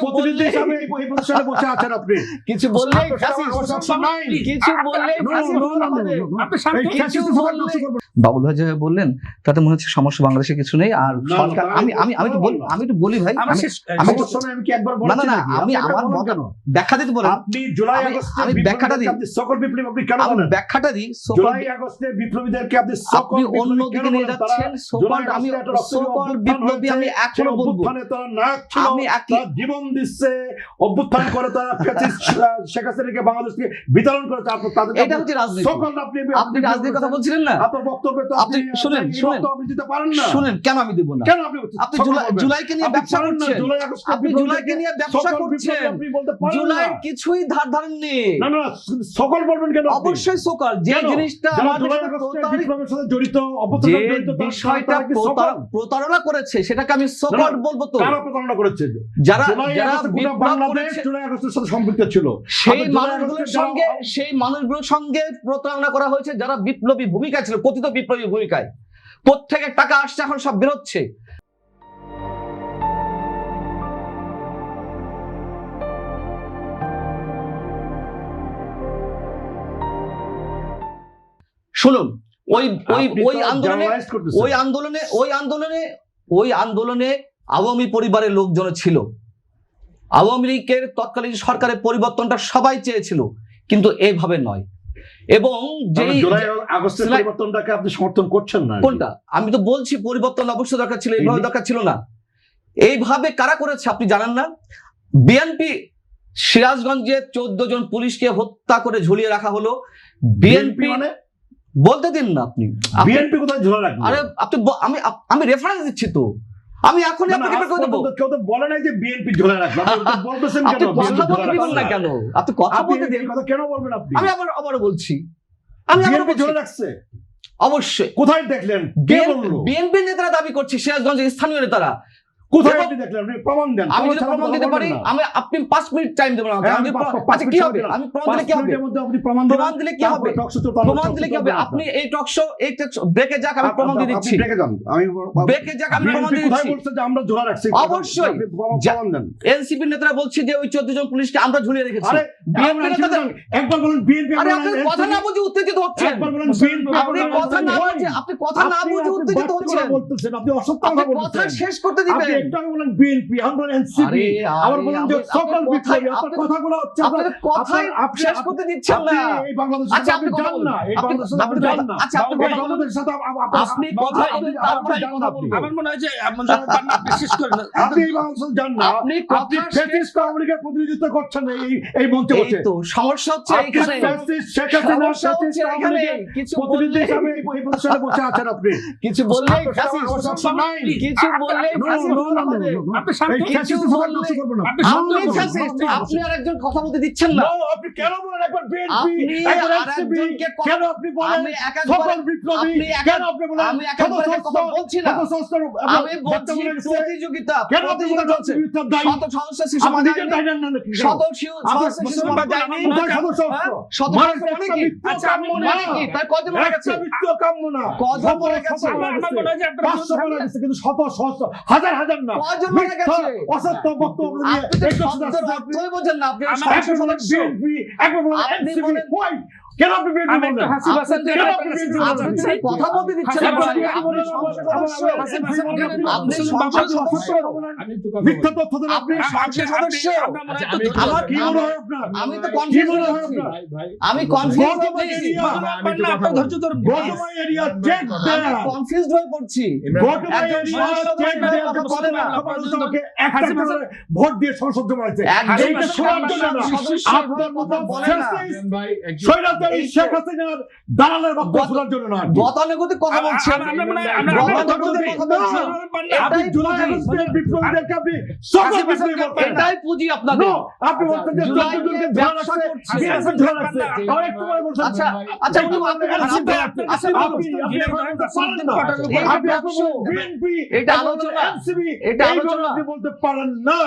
প্রতিনিধি হিসাবে এই প্রতিষ্ঠানে বসে আছেন আপনি। কিছু বললেই বাবুল ভাই যেভাবে বললেন তাতে মনে হচ্ছে সমস্যা বাংলাদেশে কিছু নেই। আর সরকার আমি একটু বলি ভাই, আমি আমার মত ব্যাখ্যা দিতে বলেন। আপনি জুলাই আগস্টে আমি ব্যাখ্যাটা দিই, সকল বিপ্লবী আপনি কেন বলেন? ব্যাখ্যাটা দিই। জুলাই আগস্টে বিপ্লবীদেরকে আপনি সকল অন্যদিকে নিয়ে যাচ্ছেন। আমি সকল বিপ্লবী আমি এখনো বলবো তারা নায়ক ছিল, তারা জীবন দিচ্ছে, অভ্যুত্থান করে তারা শেখ হাসিনাকে বাংলাদেশ থেকে বিতরণ করেছে। তাদের এটা হচ্ছে রাজনীতি। সকল আপনি রাজনীতির কথা বলছিলেন না, আপনার বক্তব্য তো আপনি শুনেন আপনি দিতে পারেন না। শুনেন কেন আমি দেব না? কেন আপনি জুলাইকে নিয়ে ব্যবসা করছেন, আপনি জুলাইকে নিয়ে ব্যবসা করছেন, জুলাই কিছুই ধার ধারেননি। না না, সকল বলবেন কেন? অবশ্যই সকল যে জিনিসটা আমাদের সাথে জড়িত, যে বিষয়টা প্রতারণা করেছে সেটাকে আমি সকল বলবো। তো কারা প্রতারণা করেছে? যারা বাংলাদেশ জুলাই আগস্টের সাথে সম্পৃক্ত ছিল, সেই মানুষগুলোর সঙ্গে প্রতারণা করা হয়েছে যারা বিপ্লবী ভূমিকা ছিল, কথিত বিপ্লবী ভূমিকায়। প্রত্যেকে টাকা আসছে, এখন সব বেরোচ্ছে। শুনুন, ওই আন্দোলনে আওয়ামী পরিবারের লোকজন ছিল। আওয়ামী লীগের তৎকালীন সরকারের পরিবর্তনটা সবাই চেয়েছিল, কিন্তু এইভাবে নয়। এবং জুলাই আগস্টের পরিবর্তনটাকে আপনি সমর্থন করছেন না? কোনটা? আমি তো বলছি পরিবর্তন অবশ্যই দরকার ছিল, এইভাবে দরকার ছিল না। এইভাবে কারা করেছে আপনি জানেন না? বিএনপি সিরাজগঞ্জে 14 জন পুলিশকে হত্যা করে ঝুলিয়ে রাখা হলো। বিএনপি মানে বলতে দিন না, আপনি বিএনপি কোথায় ঝুলিয়ে রাখবেন? আরে আমি রেফারেন্স দিচ্ছি তো, আমি এখনই আপনাকে বের করে দেব। কেউ তো বলে নাই যে বিএনপি ঝুলিয়ে রাখবে, আপনি বলতেছেন কেন? কথা বলতে দিবেন না কেন? আপনি কথা বলতে দিন, কথা কেন বলবেন আপনি? আমি আবারও বলছি, আমি বিএনপি ঝুলিয়ে রাখছে। অবশ্যই। কোথায় দেখলেন? কে বলল? বিএনপি নেতারা দাবি করছে, সিরাজগঞ্জের স্থানীয় নেতারা। কোথায় আপনি দেখলেন? আপনি প্রমাণ দেন। আমি যদি প্রমাণ দিতে পারি, আপনি 5 মিনিট টাইম দেবেন আমাকে। আচ্ছা কি হবে? আমি প্রমাণ দিলে কি হবে? আপনি প্রমাণ দিলে কি হবে? প্রমাণ দিলে কি হবে? আপনি এই টক শো ব্রেকে যাক, আমি প্রমাণ দিয়ে দিচ্ছি। ব্রেকে যান, আমি ব্রেকে যাক, আমি প্রমাণ দিয়ে দিচ্ছি। কোথায় বলছেন যে আমরা ঝুলা রাখছি? অবশ্যই প্রমাণ দেন। এনসিপি নেতারা বলছে যে ওই 14 জন পুলিশকে আমরা ঝুলিয়ে রেখেছি। আরে বিএনপি নেতাদের একবার বলেন বিএনপি। আরে আপনি কথা না বুঝে উত্তেজিত হচ্ছেন। একবার বলেন বিএনপি। আপনি কথা না বুঝে উত্তেজিত হচ্ছেন। আপনি অসত্য কথা বলতেছেন। কথা শেষ করতে দিবেন। আপনি একটু আগে বলেন বিএনপি, আমরা এনসিপি, আবার বলেন যে সকল বিপ্লবী। আপনার কথাগুলো হচ্ছে আপনার কথাই শেষ করতে দিচ্ছেন না। এই বাংলাদেশে আচ্ছা আপনি জান না, এই বাংলাদেশে আপনি জান না। আচ্ছা আপনি বাংলাদেশের সাথে আপনি কথা বলেন, তারপরে কথা বলবো। আমার মনে হয় যে বিশেষ করে আপনি এই বাংলাদেশে জান না। আপনি ফ্যাসিস্ট আমেরিকার প্রতিনিধিত্ব করছেন এই মঞ্চে বসে। এই তো সমস্যা হচ্ছে এখানে। শেখ হাসিনা ফ্যাসিস্ট এখানে কিছু প্রতিনিধি হিসাবে এই প্রতিষ্ঠানে বসে আছেন আপনি। কিছু বললেই ফ্যাসিস্ট, কিছু বললেই আপনি আরেকজন কথা বলতে দিচ্ছেন না। আপনি কেন বলেন একবার বিএনপি, একবার এনসিপি, কেন আপনি বলেন সকল বিপ্লবী, কেন আপনি বলেন আমি একবার কথা বলছি না, আমি বলছি প্রতিযোগিতা, কেন আপনি বলেন চলছে। শত সদস্য শিশু আমাদের যায়নি, দায়না না নাকি? শত শিশু যায়নি, শত মানে কি? আচ্ছা আমি মনে হয় কি তাই কয়জন মারা গেছে? মৃত্যু কাম্য না, কয়জন মারা গেছে? আমার মনে হয় যে 500 মারা গেছে, কিন্তু শত সহস্র হাজার হাজার না। কয়জন মারা গেছে? অসত্য বক্তব্য নিয়ে আপনি বোঝেন না, আপনি বিএনপি একবার বলেন এনসিপি কই? কেন আপনি বিএনপি বলেন? কথা বলতে দিচ্ছেন না। আপনি মিথ্যা তথ্য দেন। আপনি সদস্য। আমার কি মনে হয় আপনার? আমি তো কনফিউজ হয়ে যাচ্ছি। আমি কনফিউজ হয়ে পড়ছি। গতমাই এরিয়া চেক দেন। কনফিউজ হয়ে পড়ছি। গতমাই এরিয়া চেক দেন। একটা করে ভোট দিয়ে সংসদ জমাইছে। এইটা শোনার জন্য না। আপনার মতো সৈরাচারী শেখ হাসিনার দালালের বক্তব্য শোনার জন্য না। গতানুগতিক কথা বলছেন। গতানুগতিক কথা বলছেন। আপনি জুলাই আগস্টের বিপ্লবীদেরকে আপনি সকল বিপ্লবী বলতেন। এটাই পুঁজি আপনাদের। আপনি বলতেন যে 14 জনকে ধরে রাখছে, বিএনপি ধরে রাখছে। আর একটু পরে বলছেন আচ্ছা আপনি বিএনপি, এটা আলোচনা, এনসিপি, এটা আলোচনা আপনি বলতে পারেন না।